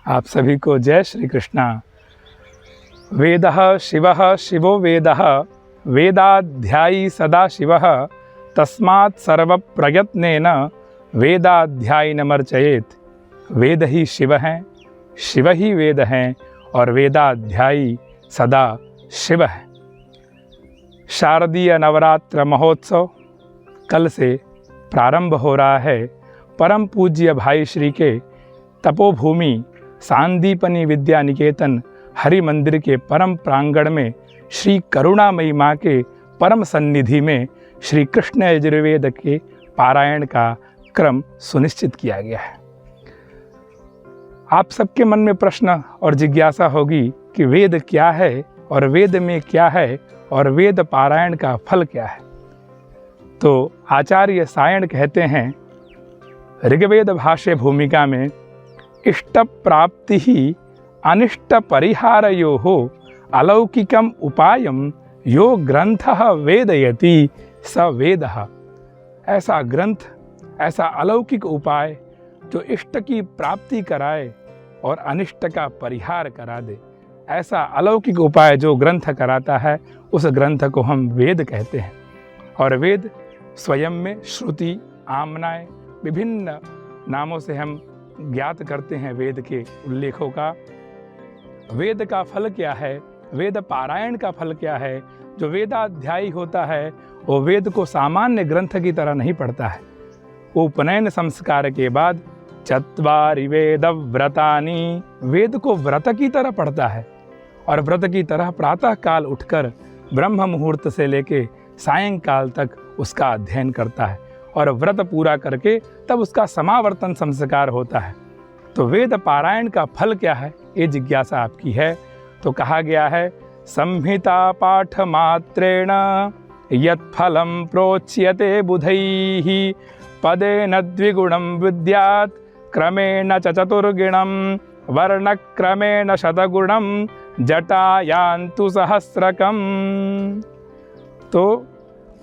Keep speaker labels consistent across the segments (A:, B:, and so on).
A: आप सभी को जय श्री कृष्णा। वेदः शिवः शिवो वेदः वेदाध्यायी सदा शिवः तस्मात् सर्वप्रयत्नेन वेदाध्यायिनमर्चयेत्। वेद ही शिव हैं, शिव ही वेद हैं और वेदाध्यायी सदा शिव है। शारदीय नवरात्र महोत्सव कल से प्रारंभ हो रहा है। परम पूज्य भाई श्री के तपोभूमि सांदीपनी विद्या निकेतन हरि मंदिर के परम प्रांगण में श्री करुणामयी माँ के परम सन्निधि में श्री कृष्ण यजुर्वेद के पारायण का क्रम सुनिश्चित किया गया है। आप सबके मन में प्रश्न और जिज्ञासा होगी कि वेद क्या है और वेद में क्या है और वेद पारायण का फल क्या है। तो आचार्य सायण कहते हैं ऋग्वेद भाष्य भूमिका में इष्ट प्राप्ति ही अनिष्ट परिहारयोः अलौकिकम उपायम यो ग्रंथः वेदयति स वेदः। ऐसा ग्रंथ, ऐसा अलौकिक उपाय जो इष्ट की प्राप्ति कराए और अनिष्ट का परिहार करा दे, ऐसा अलौकिक उपाय जो ग्रंथ कराता है उस ग्रंथ को हम वेद कहते हैं। और वेद स्वयं में श्रुति, आमनाय, विभिन्न नामों से हम ज्ञात करते हैं वेद के उल्लेखों का। वेद का फल क्या है, वेद पारायण का फल क्या है। जो वेदाध्यायी होता है वो वेद को सामान्य ग्रंथ की तरह नहीं पढ़ता है। वो उपनयन संस्कार के बाद चत्वारि वेद व्रतानि, वेद को व्रत की तरह पढ़ता है और व्रत की तरह प्रातः काल उठकर ब्रह्म मुहूर्त से लेके सायंकाल तक उसका अध्ययन करता है और व्रत पूरा करके तब उसका समावर्तन संस्कार होता है। तो वेद पारायण का फल क्या है, ये जिज्ञासा आपकी है। तो कहा गया है संहिता पाठ मात्रेण यत्फलं प्रोच्यते बुधैः पदेन द्विगुणं विद्यात् क्रमेण च चतुर्गुणं वर्णक्रमेण शतगुणं जटायान्तु सहस्रकम्। तो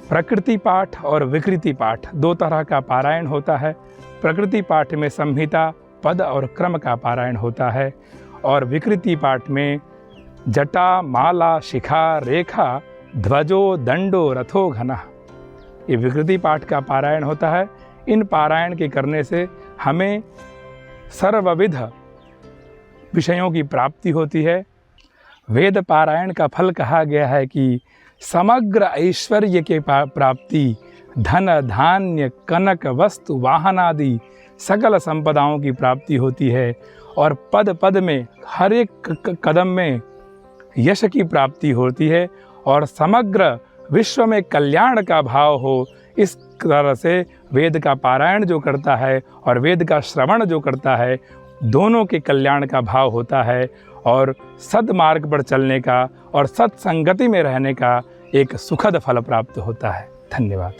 A: प्रकृति पाठ और विकृति पाठ दो तरह का पारायण होता है। प्रकृति पाठ में संहिता, पद और क्रम का पारायण होता है और विकृति पाठ में जटा, माला, शिखा, रेखा, ध्वजो, दंडो, रथो, घनः, ये विकृति पाठ का पारायण होता है। इन पारायण के करने से हमें सर्वविध विषयों की प्राप्ति होती है। वेद पारायण का फल कहा गया है कि समग्र ऐश्वर्य के प्राप्ति, धन धान्य कनक वस्तु वाहन आदि सकल संपदाओं की प्राप्ति होती है और पद पद में हर एक कदम में यश की प्राप्ति होती है और समग्र विश्व में कल्याण का भाव हो। इस तरह से वेद का पारायण जो करता है और वेद का श्रवण जो करता है, दोनों के कल्याण का भाव होता है और सद्मार्ग पर चलने का और सत्संगति में रहने का एक सुखद फल प्राप्त होता है। धन्यवाद।